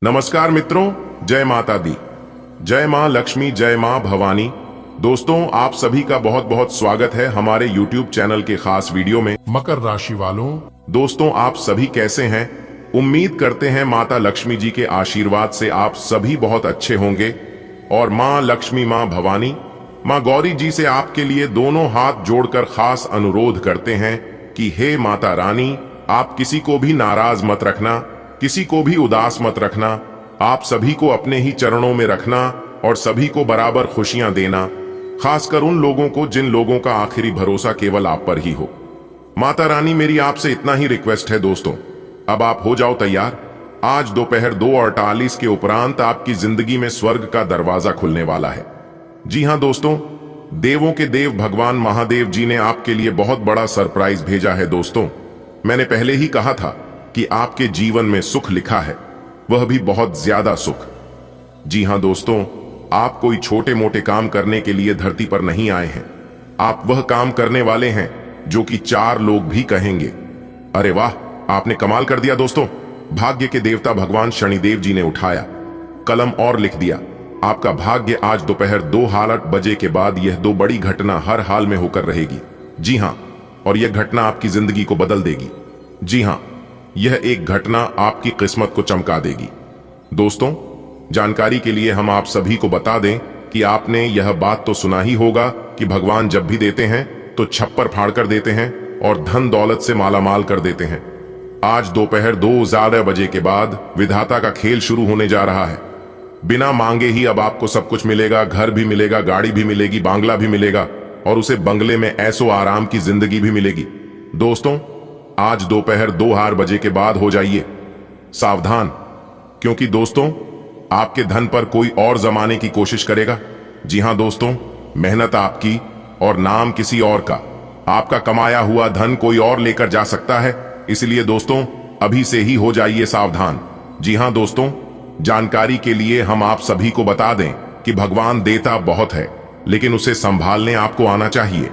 नमस्कार मित्रों, जय माता दी, जय मां लक्ष्मी, जय मां भवानी। दोस्तों, आप सभी का बहुत बहुत स्वागत है हमारे YouTube चैनल के खास वीडियो में। मकर राशि वालों, दोस्तों, आप सभी कैसे हैं? उम्मीद करते हैं माता लक्ष्मी जी के आशीर्वाद से आप सभी बहुत अच्छे होंगे। और मां लक्ष्मी, मां भवानी, मां गौरी जी से आपके लिए दोनों हाथ जोड़कर खास अनुरोध करते हैं कि हे माता रानी, आप किसी को भी नाराज मत रखना, किसी को भी उदास मत रखना। आप सभी को अपने ही चरणों में रखना और सभी को बराबर खुशियां देना, खासकर उन लोगों को जिन लोगों का आखिरी भरोसा केवल आप पर ही हो। माता रानी, मेरी आपसे इतना ही रिक्वेस्ट है दोस्तों, अब आप हो जाओ तैयार। आज दोपहर 2:48 के उपरांत आपकी जिंदगी में स्वर्ग का दरवाजा खुलने वाला है। जी हां दोस्तों, देवों के देव भगवान महादेव जी ने आपके लिए बहुत बड़ा सरप्राइज भेजा है। दोस्तों, मैंने पहले ही कहा था कि आपके जीवन में सुख लिखा है, वह भी बहुत ज्यादा सुख। जी हां दोस्तों, आप कोई छोटे मोटे काम करने के लिए धरती पर नहीं आए हैं। आप वह काम करने वाले हैं जो कि 4 लोग भी कहेंगे, अरे वाह, आपने कमाल कर दिया। दोस्तों, भाग्य के देवता भगवान शनिदेव जी ने उठाया कलम और लिख दिया, आपका भाग्य आज दोपहर 2:08 के बाद यह 2 बड़ी घटना हर हाल में होकर रहेगी। जी हां, और यह घटना आपकी जिंदगी को बदल देगी। जी हां, यह एक घटना आपकी किस्मत को चमका देगी। दोस्तों, जानकारी के लिए हम आप सभी को बता दें कि आपने यह बात तो सुना ही होगा कि भगवान जब भी देते हैं तो छप्पर फाड़ कर देते हैं और धन दौलत से मालामाल कर देते हैं। आज दोपहर 2:11 के बाद विधाता का खेल शुरू होने जा रहा है। बिना मांगे ही अब आपको सब कुछ मिलेगा, घर भी मिलेगा, गाड़ी भी मिलेगी, बांग्ला भी मिलेगा और उसे बंगले में ऐसो आराम की जिंदगी भी मिलेगी। दोस्तों, आज दोपहर 2:08 के बाद हो जाइए सावधान, क्योंकि दोस्तों, आपके धन पर कोई और जमाने की कोशिश करेगा। जी हां दोस्तों, मेहनत आपकी और नाम किसी और का। आपका कमाया हुआ धन कोई और लेकर जा सकता है, इसलिए दोस्तों अभी से ही हो जाइए सावधान। जी हां दोस्तों, जानकारी के लिए हम आप सभी को बता दें कि भगवान देता बहुत है, लेकिन उसे संभालने आपको आना चाहिए।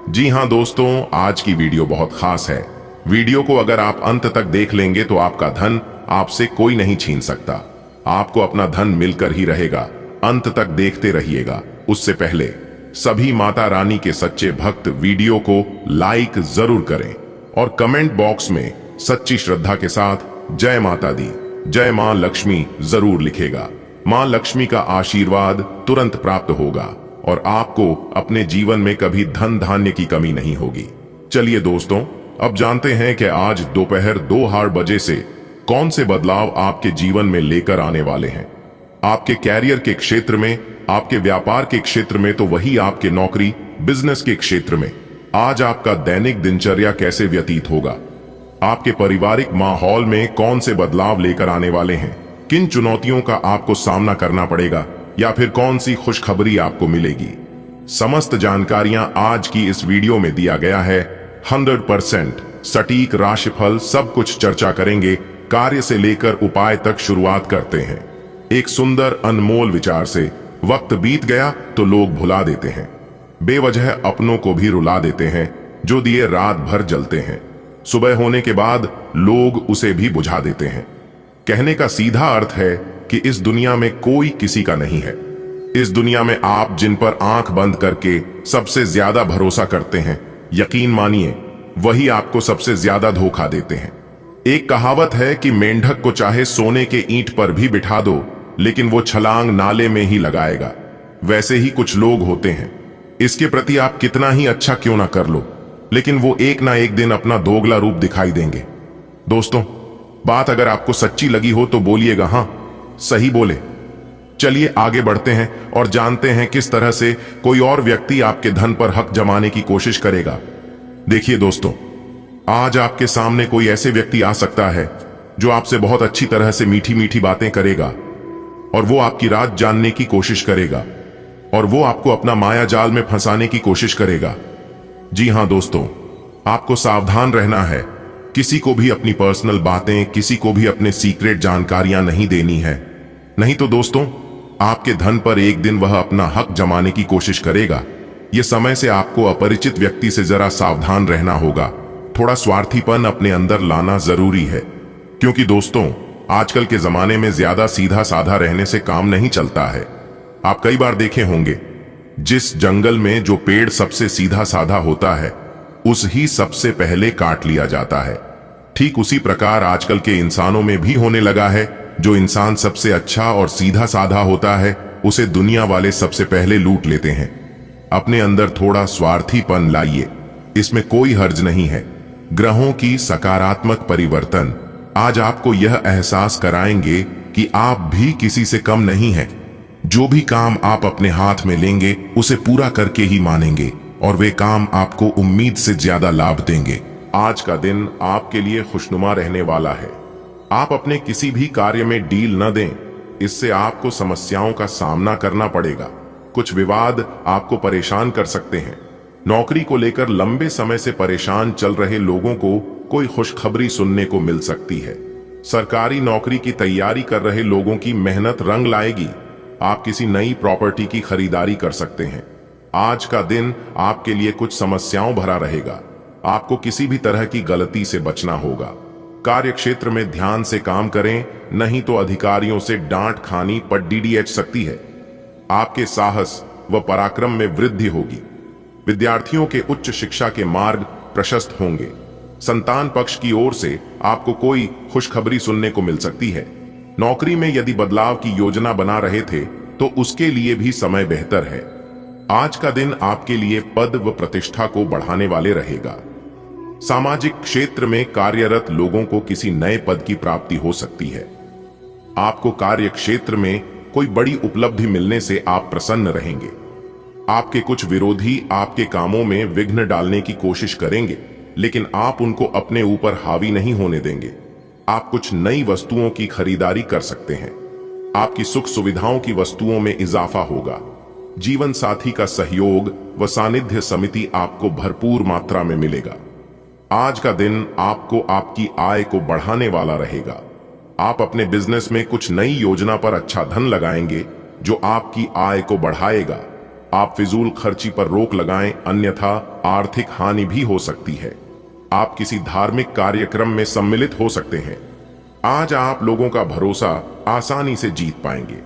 जी हां दोस्तों, आज की वीडियो बहुत खास है। वीडियो को अगर आप अंत तक देख लेंगे तो आपका धन आपसे कोई नहीं छीन सकता। आपको अपना धन मिलकर ही रहेगा। अंत तक देखते रहिएगा। उससे पहले सभी माता रानी के सच्चे भक्त वीडियो को लाइक जरूर करें और कमेंट बॉक्स में सच्ची श्रद्धा के साथ जय माता दी, जय मां लक्ष्मी जरूर लिखेगा। मां लक्ष्मी का आशीर्वाद तुरंत प्राप्त होगा और आपको अपने जीवन में कभी धन धान्य की कमी नहीं होगी। चलिए दोस्तों, अब जानते हैं कि आज दोपहर 2:08 से कौन से बदलाव आपके जीवन में लेकर आने वाले हैं। आपके कैरियर के क्षेत्र में, आपके व्यापार के क्षेत्र में, तो वही आपके नौकरी बिजनेस के क्षेत्र में आज आपका दैनिक दिनचर्या कैसे व्यतीत होगा। आपके पारिवारिक माहौल में कौन से बदलाव लेकर आने वाले हैं, किन चुनौतियों का आपको सामना करना पड़ेगा या फिर कौन सी खुशखबरी आपको मिलेगी। समस्त जानकारियां आज की इस वीडियो में दिया गया है। 100% सटीक राशिफल सब कुछ चर्चा करेंगे। कार्य से लेकर उपाय तक शुरुआत करते हैं। एक सुंदर अनमोल विचार से, वक्त बीत गया तो लोग भुला देते हैं, बेवजह अपनों को भी रुला देते हैं। जो दिए रात भर जलते हैं, सुबह होने के बाद लोग उसे भी बुझा देते हैं। कहने का सीधा अर्थ है कि इस दुनिया में कोई किसी का नहीं है। इस दुनिया में आप जिन पर आंख बंद करके सबसे ज्यादा भरोसा करते हैं, यकीन मानिए वही आपको सबसे ज्यादा धोखा देते हैं। एक कहावत है कि मेंढक को चाहे सोने के ईंट पर भी बिठा दो, लेकिन वो छलांग नाले में ही लगाएगा। वैसे ही कुछ लोग होते हैं, इसके प्रति आप कितना ही अच्छा क्यों ना कर लो, लेकिन वो एक ना एक दिन अपना दोगला रूप दिखाई देंगे। दोस्तों, बात अगर आपको सच्ची लगी हो तो बोलिएगा हां, सही बोले। चलिए आगे बढ़ते हैं और जानते हैं किस तरह से कोई और व्यक्ति आपके धन पर हक जमाने की कोशिश करेगा। देखिए दोस्तों, आज आपके सामने कोई ऐसे व्यक्ति आ सकता है जो आपसे बहुत अच्छी तरह से मीठी मीठी बातें करेगा और वो आपकी राज जानने की कोशिश करेगा और वो आपको अपना माया जाल में फंसाने की कोशिश करेगा। जी हां दोस्तों, आपको सावधान रहना है। किसी को भी अपनी पर्सनल बातें, किसी को भी अपने सीक्रेट जानकारियां नहीं देनी है, नहीं तो दोस्तों आपके धन पर एक दिन वह अपना हक जमाने की कोशिश करेगा। यह समय से आपको अपरिचित व्यक्ति से जरा सावधान रहना होगा। थोड़ा स्वार्थीपन अपने अंदर लाना जरूरी है, क्योंकि दोस्तों आजकल के जमाने में ज्यादा सीधा साधा रहने से काम नहीं चलता है। आप कई बार देखे होंगे, जिस जंगल में जो पेड़ सबसे सीधा साधा होता है उस ही सबसे पहले काट लिया जाता है। ठीक उसी प्रकार आजकल के इंसानों में भी होने लगा है। जो इंसान सबसे अच्छा और सीधा साधा होता है उसे दुनिया वाले सबसे पहले लूट लेते हैं। अपने अंदर थोड़ा स्वार्थीपन लाइए, इसमें कोई हर्ज नहीं है। ग्रहों की सकारात्मक परिवर्तन आज आपको यह एहसास कराएंगे कि आप भी किसी से कम नहीं हैं। जो भी काम आप अपने हाथ में लेंगे उसे पूरा करके ही मानेंगे और वे काम आपको उम्मीद से ज्यादा लाभ देंगे। आज का दिन आपके लिए खुशनुमा रहने वाला है। आप अपने किसी भी कार्य में डील न दें, इससे आपको समस्याओं का सामना करना पड़ेगा। कुछ विवाद आपको परेशान कर सकते हैं। नौकरी को लेकर लंबे समय से परेशान चल रहे लोगों को कोई खुशखबरी सुनने को मिल सकती है। सरकारी नौकरी की तैयारी कर रहे लोगों की मेहनत रंग लाएगी। आप किसी नई प्रॉपर्टी की खरीदारी कर सकते हैं। आज का दिन आपके लिए कुछ समस्याओं भरा रहेगा। आपको किसी भी तरह की गलती से बचना होगा। कार्य क्षेत्र में ध्यान से काम करें, नहीं तो अधिकारियों से डांट खानी पड़ DDH सकती है। आपके साहस व पराक्रम में वृद्धि होगी। विद्यार्थियों के उच्च शिक्षा के मार्ग प्रशस्त होंगे। संतान पक्ष की ओर से आपको कोई खुशखबरी सुनने को मिल सकती है। नौकरी में यदि बदलाव की योजना बना रहे थे तो उसके लिए भी समय बेहतर है। आज का दिन आपके लिए पद व प्रतिष्ठा को बढ़ाने वाले रहेगा। सामाजिक क्षेत्र में कार्यरत लोगों को किसी नए पद की प्राप्ति हो सकती है। आपको कार्य क्षेत्र में कोई बड़ी उपलब्धि मिलने से आप प्रसन्न रहेंगे। आपके कुछ विरोधी आपके कामों में विघ्न डालने की कोशिश करेंगे, लेकिन आप उनको अपने ऊपर हावी नहीं होने देंगे। आप कुछ नई वस्तुओं की खरीदारी कर सकते हैं। आपकी सुख सुविधाओं की वस्तुओं में इजाफा होगा। जीवन साथी का सहयोग व सानिध्य समिति आपको भरपूर मात्रा में मिलेगा। आज का दिन आपको आपकी आय को बढ़ाने वाला रहेगा। आप अपने बिजनेस में कुछ नई योजना पर अच्छा धन लगाएंगे जो आपकी आय को बढ़ाएगा। आप फिजूल खर्ची पर रोक लगाएं, अन्यथा आर्थिक हानि भी हो सकती है। आप किसी धार्मिक कार्यक्रम में सम्मिलित हो सकते हैं। आज आप लोगों का भरोसा आसानी से जीत पाएंगे।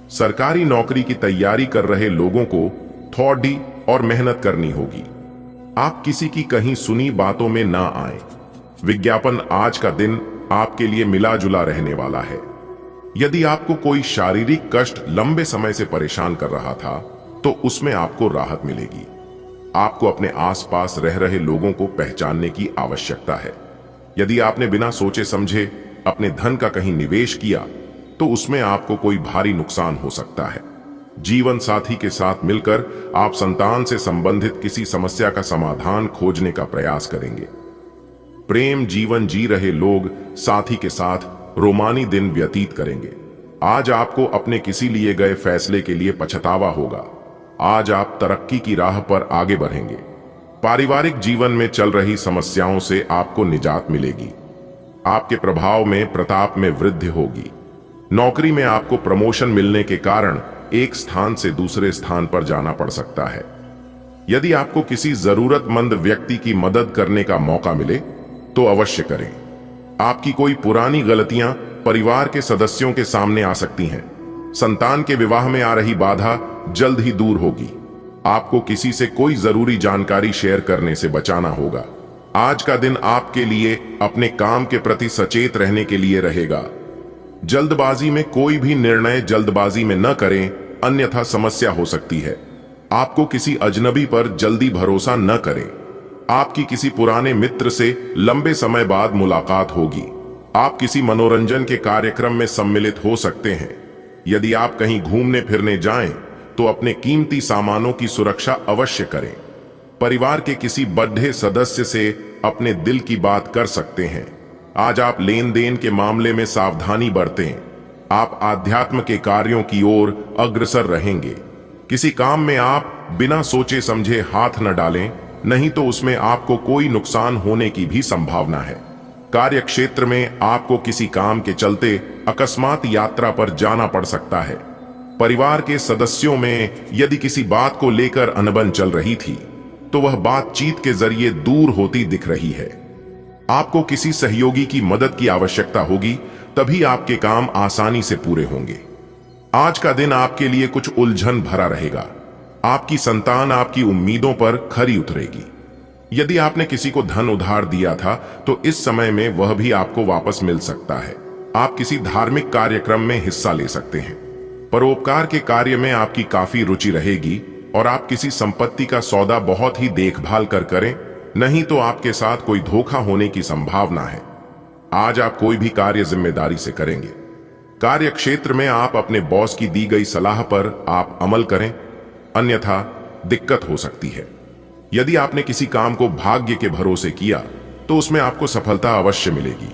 सरकारी नौकरी की तैयारी कर रहे लोगों को थोड़ी और मेहनत करनी होगी। आप किसी की कहीं सुनी बातों में ना आए। विज्ञापन आज का दिन आपके लिए मिला जुला रहने वाला है। यदि आपको कोई शारीरिक कष्ट लंबे समय से परेशान कर रहा था तो उसमें आपको राहत मिलेगी। आपको अपने आसपास रह रहे लोगों को पहचानने की आवश्यकता है। यदि आपने बिना सोचे समझे अपने धन का कहीं निवेश किया तो उसमें आपको कोई भारी नुकसान हो सकता है। जीवन साथी के साथ मिलकर आप संतान से संबंधित किसी समस्या का समाधान खोजने का प्रयास करेंगे। प्रेम जीवन जी रहे लोग साथी के साथ रोमानी दिन व्यतीत करेंगे। आज आपको अपने किसी लिए गए फैसले के लिए पछतावा होगा। आज आप तरक्की की राह पर आगे बढ़ेंगे। पारिवारिक जीवन में चल रही समस्याओं से आपको निजात मिलेगी। आपके प्रभाव में प्रताप में वृद्धि होगी। नौकरी में आपको प्रमोशन मिलने के कारण एक स्थान से दूसरे स्थान पर जाना पड़ सकता है। यदि आपको किसी जरूरतमंद व्यक्ति की मदद करने का मौका मिले तो अवश्य करें। आपकी कोई पुरानी गलतियां परिवार के सदस्यों के सामने आ सकती हैं। संतान के विवाह में आ रही बाधा जल्द ही दूर होगी। आपको किसी से कोई जरूरी जानकारी शेयर करने से बचाना होगा। आज का दिन आपके लिए अपने काम के प्रति सचेत रहने के लिए रहेगा। जल्दबाजी में कोई भी निर्णय जल्दबाजी में न करें, अन्यथा समस्या हो सकती है। आपको किसी अजनबी पर जल्दी भरोसा न करें। आपकी किसी पुराने मित्र से लंबे समय बाद मुलाकात होगी। आप किसी मनोरंजन के कार्यक्रम में सम्मिलित हो सकते हैं। यदि आप कहीं घूमने फिरने जाएं तो अपने कीमती सामानों की सुरक्षा अवश्य करें। परिवार के किसी बड़े सदस्य से अपने दिल की बात कर सकते हैं। आज आप लेन देन के मामले में सावधानी बरतें। आप आध्यात्म के कार्यों की ओर अग्रसर रहेंगे। किसी काम में आप बिना सोचे समझे हाथ न डालें, नहीं तो उसमें आपको कोई नुकसान होने की भी संभावना है। कार्य क्षेत्र में आपको किसी काम के चलते अकस्मात यात्रा पर जाना पड़ सकता है। परिवार के सदस्यों में यदि किसी बात को लेकर अनबन चल रही थी तो वह बातचीत के जरिए दूर होती दिख रही है। आपको किसी सहयोगी की मदद की आवश्यकता होगी तभी आपके काम आसानी से पूरे होंगे। आज का दिन आपके लिए कुछ उलझन भरा रहेगा। आपकी संतान आपकी उम्मीदों पर खरी उतरेगी। यदि आपने किसी को धन उधार दिया था तो इस समय में वह भी आपको वापस मिल सकता है। आप किसी धार्मिक कार्यक्रम में हिस्सा ले सकते हैं। परोपकार के कार्य में आपकी काफी रुचि रहेगी और आप किसी संपत्ति का सौदा बहुत ही देखभाल कर करें, नहीं तो आपके साथ कोई धोखा होने की संभावना है। आज आप कोई भी कार्य जिम्मेदारी से करेंगे। कार्य क्षेत्र में आप अपने बॉस की दी गई सलाह पर आप अमल करें, अन्यथा दिक्कत हो सकती है। यदि आपने किसी काम को भाग्य के भरोसे किया तो उसमें आपको सफलता अवश्य मिलेगी।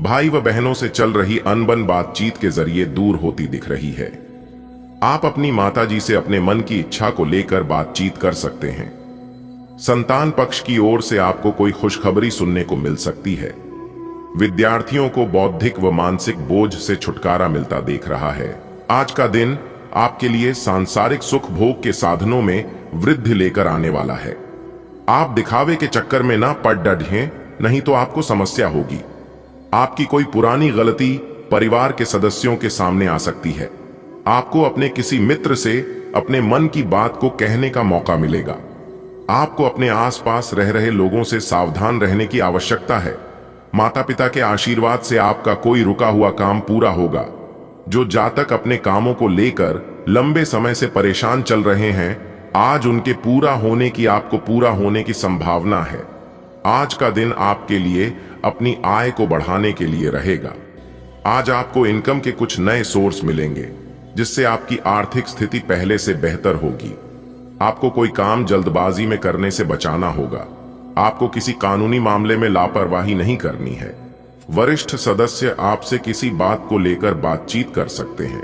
भाई व बहनों से चल रही अनबन बातचीत के जरिए दूर होती दिख रही है। आप अपनी माताजी से अपने मन की इच्छा को लेकर बातचीत कर सकते हैं। संतान पक्ष की ओर से आपको कोई खुशखबरी सुनने को मिल सकती है। विद्यार्थियों को बौद्धिक व मानसिक बोझ से छुटकारा मिलता देख रहा है। आज का दिन आपके लिए सांसारिक सुख भोग के साधनों में वृद्धि लेकर आने वाला है। आप दिखावे के चक्कर में ना पड़ डटें, नहीं तो आपको समस्या होगी। आपकी कोई पुरानी गलती परिवार के सदस्यों के सामने आ सकती है। आपको अपने किसी मित्र से अपने मन की बात को कहने का मौका मिलेगा। आपको अपने आसपास रह रहे लोगों से सावधान रहने की आवश्यकता है। माता पिता के आशीर्वाद से आपका कोई रुका हुआ काम पूरा होगा। जो जातक अपने कामों को लेकर लंबे समय से परेशान चल रहे हैं, आज उनके पूरा होने की आपको पूरा होने की संभावना है। आज का दिन आपके लिए अपनी आय को बढ़ाने के लिए रहेगा। आज आपको इनकम के कुछ नए सोर्स मिलेंगे, जिससे आपकी आर्थिक स्थिति पहले से बेहतर होगी। आपको कोई काम जल्दबाजी में करने से बचाना होगा। आपको किसी कानूनी मामले में लापरवाही नहीं करनी है। वरिष्ठ सदस्य आपसे किसी बात को लेकर बातचीत कर सकते हैं।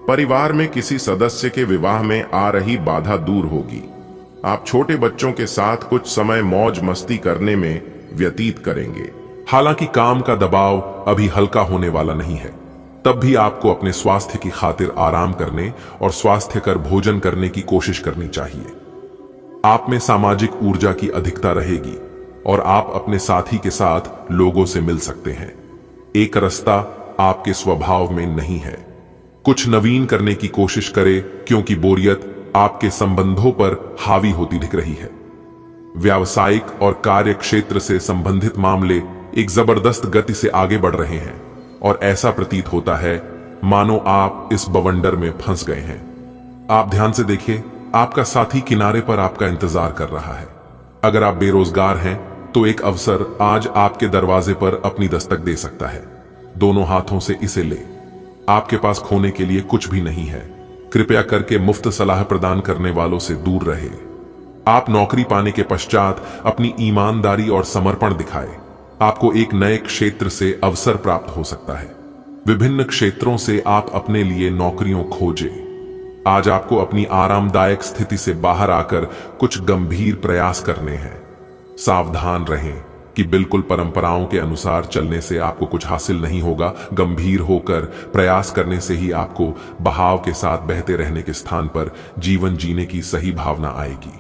परिवार में किसी सदस्य के विवाह में आ रही बाधा दूर होगी। आप छोटे बच्चों के साथ कुछ समय मौज मस्ती करने में व्यतीत करेंगे। हालांकि काम का दबाव अभी हल्का होने वाला नहीं है, तब भी आपको अपने स्वास्थ्य की खातिर आराम करने और स्वास्थ्यकर भोजन करने की कोशिश करनी चाहिए। आप में सामाजिक ऊर्जा की अधिकता रहेगी और आप अपने साथी के साथ लोगों से मिल सकते हैं। एक रास्ता आपके स्वभाव में नहीं है। कुछ नवीन करने की कोशिश करें, क्योंकि बोरियत आपके संबंधों पर हावी होती दिख रही है। व्यावसायिक और कार्य क्षेत्र से संबंधित मामले एक जबरदस्त गति से आगे बढ़ रहे हैं और ऐसा प्रतीत होता है मानो आप इस बवंडर में फंस गए हैं। आप ध्यान से देखिए, आपका साथी किनारे पर आपका इंतजार कर रहा है। अगर आप बेरोजगार हैं तो एक अवसर आज आपके दरवाजे पर अपनी दस्तक दे सकता है। दोनों हाथों से इसे ले। आपके पास खोने के लिए कुछ भी नहीं है। कृपया करके मुफ्त सलाह प्रदान करने वालों से दूर रहे। आप नौकरी पाने के पश्चात अपनी ईमानदारी और समर्पण दिखाए। आपको एक नए क्षेत्र से अवसर प्राप्त हो सकता है। विभिन्न क्षेत्रों से आप अपने लिए नौकरियों खोजें। आज आपको अपनी आरामदायक स्थिति से बाहर आकर कुछ गंभीर प्रयास करने हैं। सावधान रहें कि बिल्कुल परंपराओं के अनुसार चलने से आपको कुछ हासिल नहीं होगा। गंभीर होकर प्रयास करने से ही आपको बहाव के साथ बहते रहने के स्थान पर जीवन जीने की सही भावना आएगी।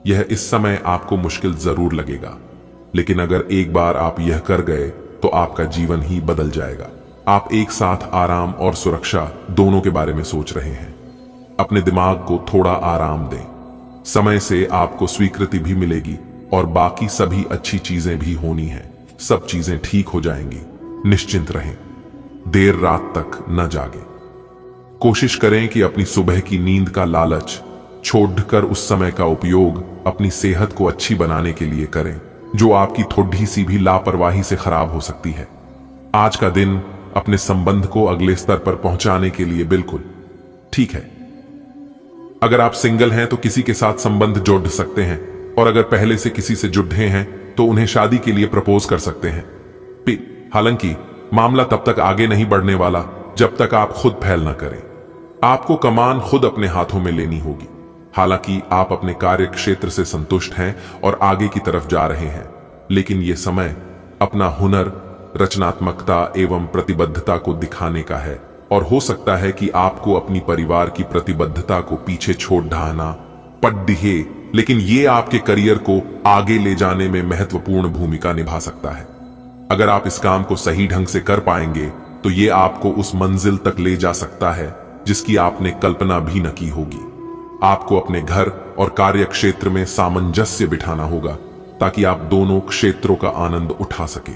यह इस समय आपको मुश्किल जरूर लगेगा, लेकिन अगर एक बार आप यह कर गए तो आपका जीवन ही बदल जाएगा। आप एक साथ आराम और सुरक्षा दोनों के बारे में सोच रहे हैं। अपने दिमाग को थोड़ा आराम दें। समय से आपको स्वीकृति भी मिलेगी और बाकी सभी अच्छी चीजें भी होनी हैं। सब चीजें ठीक हो जाएंगी। निश्चिंत रहें। देर रात तक न जागें। कोशिश करें कि अपनी सुबह की नींद का लालच छोड़कर उस समय का उपयोग अपनी सेहत को अच्छी बनाने के लिए करें, जो आपकी थोड़ी सी भी लापरवाही से खराब हो सकती है। आज का दिन अपने संबंध को अगले स्तर पर पहुंचाने के लिए बिल्कुल ठीक है। अगर आप सिंगल हैं तो किसी के साथ संबंध जोड़ सकते हैं, और अगर पहले से किसी से जुड़े हैं तो उन्हें शादी के लिए प्रपोज कर सकते हैं। हालांकि मामला तब तक आगे नहीं बढ़ने वाला जब तक आप खुद पहल न करें। आपको कमान खुद अपने हाथों में लेनी होगी। हालांकि आप अपने कार्य क्षेत्र से संतुष्ट हैं और आगे की तरफ जा रहे हैं, लेकिन यह समय अपना हुनर, रचनात्मकता एवं प्रतिबद्धता को दिखाने का है। और हो सकता है कि आपको अपनी परिवार की प्रतिबद्धता को पीछे छोड़ ढाना पड़ दिहे, लेकिन ये आपके करियर को आगे ले जाने में महत्वपूर्ण भूमिका निभा सकता है। अगर आप इस काम को सही ढंग से कर पाएंगे तो ये आपको उस मंजिल तक ले जा सकता है जिसकी आपने कल्पना भी न की होगी। आपको अपने घर और कार्य क्षेत्र में सामंजस्य बिठाना होगा ताकि आप दोनों क्षेत्रों का आनंद उठा सके।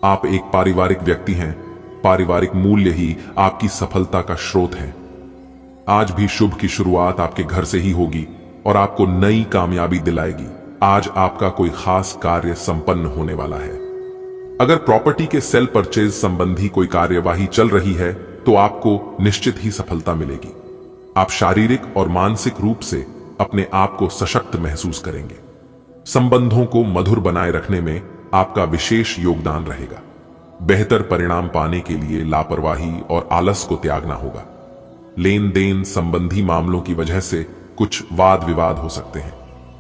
आप एक पारिवारिक व्यक्ति हैं। पारिवारिक मूल्य ही आपकी सफलता का स्रोत है। आज भी शुभ की शुरुआत आपके घर से ही होगी और आपको नई कामयाबी दिलाएगी। आज आपका कोई खास कार्य संपन्न होने वाला है। अगर प्रॉपर्टी के सेल परचेज संबंधी कोई कार्यवाही चल रही है तो आपको निश्चित ही सफलता मिलेगी। आप शारीरिक और मानसिक रूप से अपने आप को सशक्त महसूस करेंगे। संबंधों को मधुर बनाए रखने में आपका विशेष योगदान रहेगा। बेहतर परिणाम पाने के लिए लापरवाही और आलस को त्यागना होगा। लेन देन संबंधी मामलों की वजह से कुछ वाद विवाद हो सकते हैं।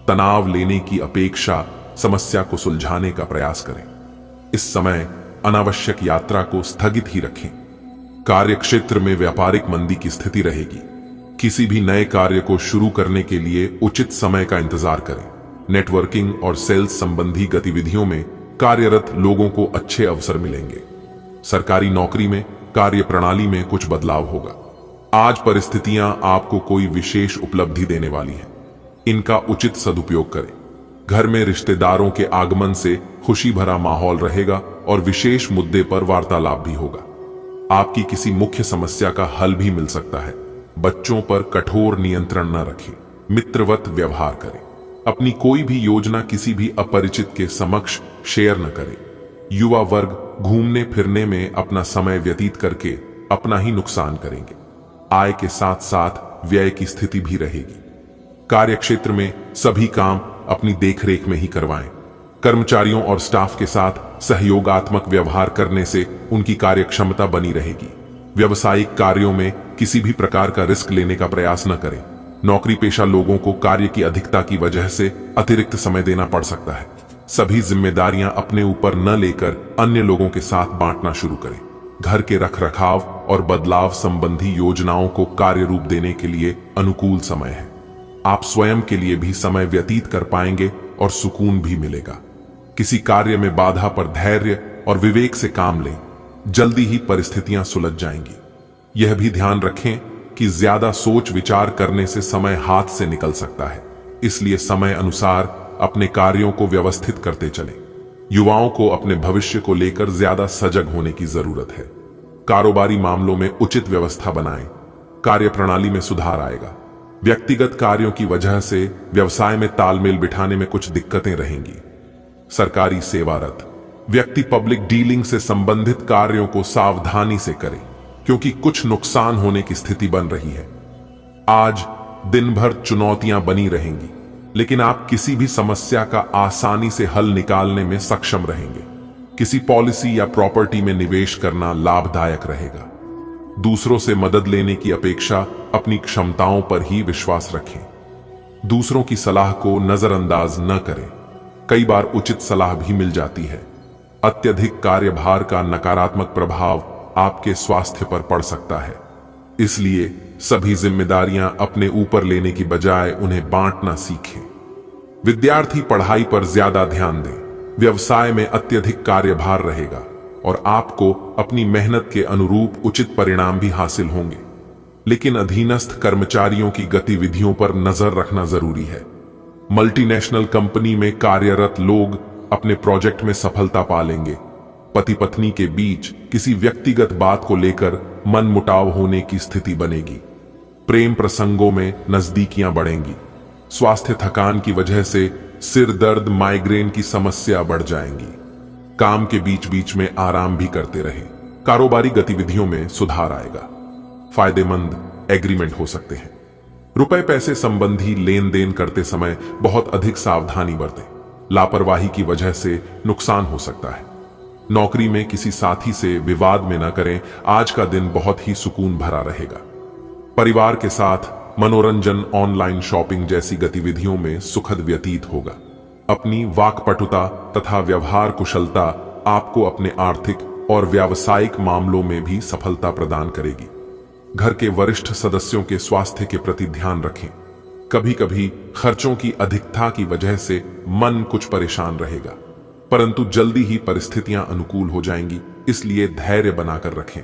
तनाव लेने की अपेक्षा समस्या को सुलझाने का प्रयास करें। इस समय अनावश्यक यात्रा को स्थगित ही रखें। कार्यक्षेत्र में व्यापारिक मंदी की स्थिति रहेगी। किसी भी नए कार्य को शुरू करने के लिए उचित समय का इंतजार करें। नेटवर्किंग और सेल्स संबंधी गतिविधियों में कार्यरत लोगों को अच्छे अवसर मिलेंगे। सरकारी नौकरी में कार्य प्रणाली में कुछ बदलाव होगा। आज परिस्थितियां आपको कोई विशेष उपलब्धि देने वाली हैं। इनका उचित सदुपयोग करें। घर में रिश्तेदारों के आगमन से खुशी भरा माहौल रहेगा और विशेष मुद्दे पर वार्तालाप भी होगा। आपकी किसी मुख्य समस्या का हल भी मिल सकता है। बच्चों पर कठोर नियंत्रण न रखें। मित्रवत व्यवहार करें। अपनी कोई भी योजना किसी भी अपरिचित के समक्ष शेयर न करें। युवा वर्ग घूमने फिरने में अपना समय व्यतीत करके अपना ही नुकसान करेंगे। आय के साथ साथ व्यय की स्थिति भी रहेगी। कार्यक्षेत्र में सभी काम अपनी देखरेख में ही करवाएं। कर्मचारियों और स्टाफ के साथ सहयोगात्मक व्यवहार करने से उनकी कार्यक्षमता बनी रहेगी। व्यावसायिक कार्यों में किसी भी प्रकार का रिस्क लेने का प्रयास न करें। नौकरी पेशा लोगों को कार्य की अधिकता की वजह से अतिरिक्त समय देना पड़ सकता है। सभी जिम्मेदारियां अपने ऊपर न लेकर अन्य लोगों के साथ बांटना शुरू करें। घर के रखरखाव और बदलाव संबंधी योजनाओं को कार्य रूप देने के लिए अनुकूल समय है। आप स्वयं के लिए भी समय व्यतीत कर पाएंगे और सुकून भी मिलेगा। किसी कार्य में बाधा पर धैर्य और विवेक से काम लें। जल्दी ही परिस्थितियां सुलझ जाएंगी। यह भी ध्यान रखें कि ज्यादा सोच विचार करने से समय हाथ से निकल सकता है। इसलिए समय अनुसार अपने कार्यों को व्यवस्थित करते चलें। युवाओं को अपने भविष्य को लेकर ज्यादा सजग होने की जरूरत है। कारोबारी मामलों में उचित व्यवस्था बनाएं। कार्य प्रणाली में सुधार आएगा। व्यक्तिगत कार्यों की वजह से व्यवसाय में तालमेल बिठाने में कुछ दिक्कतें रहेंगी। सरकारी सेवारत व्यक्ति पब्लिक डीलिंग से संबंधित कार्यों को सावधानी से करें क्योंकि कुछ नुकसान होने की स्थिति बन रही है। आज दिन भर चुनौतियां बनी रहेंगी, लेकिन आप किसी भी समस्या का आसानी से हल निकालने में सक्षम रहेंगे। किसी पॉलिसी या प्रॉपर्टी में निवेश करना लाभदायक रहेगा। दूसरों से मदद लेने की अपेक्षा अपनी क्षमताओं पर ही विश्वास रखें। दूसरों की सलाह को नजरअंदाज न करें। कई बार उचित सलाह भी मिल जाती है। अत्यधिक कार्यभार का नकारात्मक प्रभाव आपके स्वास्थ्य पर पड़ सकता है। इसलिए सभी जिम्मेदारियां अपने ऊपर लेने की बजाय उन्हें बांटना सीखें। विद्यार्थी पढ़ाई पर ज्यादा ध्यान दें। व्यवसाय में अत्यधिक कार्यभार रहेगा और आपको अपनी मेहनत के अनुरूप उचित परिणाम भी हासिल होंगे। लेकिन अधीनस्थ कर्मचारियों की गतिविधियों पर नजर रखना जरूरी है। मल्टीनेशनल कंपनी में कार्यरत लोग अपने प्रोजेक्ट में सफलता पा लेंगे। पति पत्नी के बीच किसी व्यक्तिगत बात को लेकर मनमुटाव होने की स्थिति बनेगी। प्रेम प्रसंगों में नजदीकियां बढ़ेंगी। स्वास्थ्य थकान की वजह से सिर दर्द, माइग्रेन की समस्या बढ़ जाएंगी। काम के बीच बीच में आराम भी करते रहें। कारोबारी गतिविधियों में सुधार आएगा। फायदेमंद एग्रीमेंट हो सकते हैं। रुपए पैसे संबंधी लेन देन करते समय बहुत अधिक सावधानी बरतें। लापरवाही की वजह से नुकसान हो सकता है। नौकरी में किसी साथी से विवाद में न करें। आज का दिन बहुत ही सुकून भरा रहेगा। परिवार के साथ मनोरंजन, ऑनलाइन शॉपिंग जैसी गतिविधियों में सुखद व्यतीत होगा। अपनी वाक्पटुता तथा व्यवहार कुशलता आपको अपने आर्थिक और व्यावसायिक मामलों में भी सफलता प्रदान करेगी। घर के वरिष्ठ सदस्यों के स्वास्थ्य के प्रति ध्यान रखें। कभी कभी खर्चों की अधिकता की वजह से मन कुछ परेशान रहेगा। परंतु जल्दी ही परिस्थितियां अनुकूल हो जाएंगी, इसलिए धैर्य बनाकर रखें।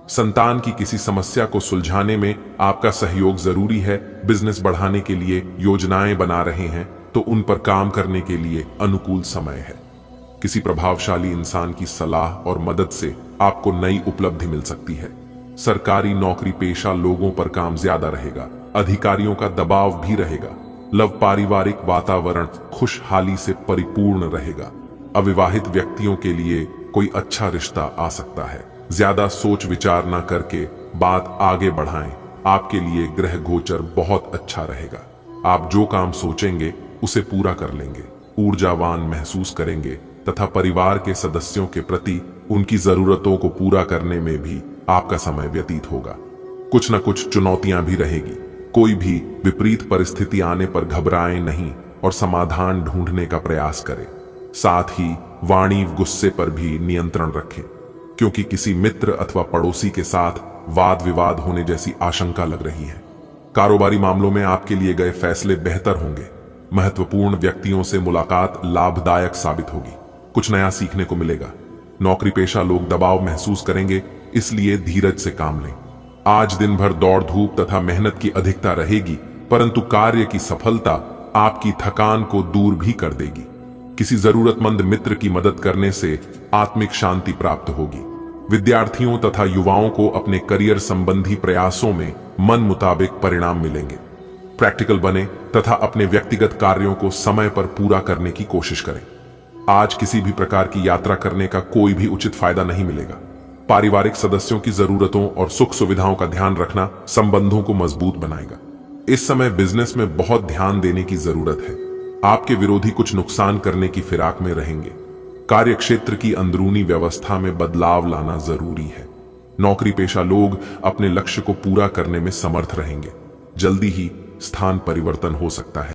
संतान की किसी समस्या को सुलझाने में आपका सहयोग जरूरी है। बिजनेस बढ़ाने के लिए योजनाएं बना रहे हैं तो उन पर काम करने के लिए अनुकूल समय है। किसी प्रभावशाली इंसान की सलाह और मदद से आपको नई उपलब्धि मिल सकती है। सरकारी नौकरी पेशा लोगों पर काम ज्यादा रहेगा, अधिकारियों का दबाव भी रहेगा। लव पारिवारिक वातावरण खुशहाली से परिपूर्ण रहेगा। अविवाहित व्यक्तियों के लिए कोई अच्छा रिश्ता आ सकता है। ज्यादा सोच विचार ना करके बात आगे बढ़ाएं। आपके लिए ग्रह गोचर बहुत अच्छा रहेगा। आप जो काम सोचेंगे उसे पूरा कर लेंगे, ऊर्जावान महसूस करेंगे तथा परिवार के सदस्यों के प्रति उनकी जरूरतों को पूरा करने में भी आपका समय व्यतीत होगा। कुछ न कुछ चुनौतियां भी रहेगी। कोई भी विपरीत परिस्थिति आने पर घबराएं नहीं और समाधान ढूंढने का प्रयास करें। साथ ही वाणी गुस्से पर भी नियंत्रण रखें, क्योंकि किसी मित्र अथवा पड़ोसी के साथ वाद विवाद होने जैसी आशंका लग रही है। कारोबारी मामलों में आपके लिए गए फैसले बेहतर होंगे। महत्वपूर्ण व्यक्तियों से मुलाकात लाभदायक साबित होगी। कुछ नया सीखने को मिलेगा। नौकरी पेशा लोग दबाव महसूस करेंगे, इसलिए धीरज से काम लें। आज दिन भर दौड़ धूप तथा मेहनत की अधिकता रहेगी, परंतु कार्य की सफलता आपकी थकान को दूर भी कर देगी। किसी जरूरतमंद मित्र की मदद करने से आत्मिक शांति प्राप्त होगी। विद्यार्थियों तथा युवाओं को अपने करियर संबंधी प्रयासों में मन मुताबिक परिणाम मिलेंगे। प्रैक्टिकल बने तथा अपने व्यक्तिगत कार्यों को समय पर पूरा करने की कोशिश करें। आज किसी भी प्रकार की यात्रा करने का कोई भी उचित फायदा नहीं मिलेगा। पारिवारिक सदस्यों की जरूरतों और सुख सुविधाओं का ध्यान रखना संबंधों को मजबूत बनाएगा। इस समय बिजनेस में बहुत ध्यान देने की जरूरत है। आपके विरोधी कुछ नुकसान करने की फिराक में रहेंगे। कार्यक्षेत्र की अंदरूनी व्यवस्था में बदलाव लाना जरूरी है। नौकरी पेशा लोग अपने लक्ष्य को पूरा करने में समर्थ रहेंगे। जल्दी ही स्थान परिवर्तन हो सकता है।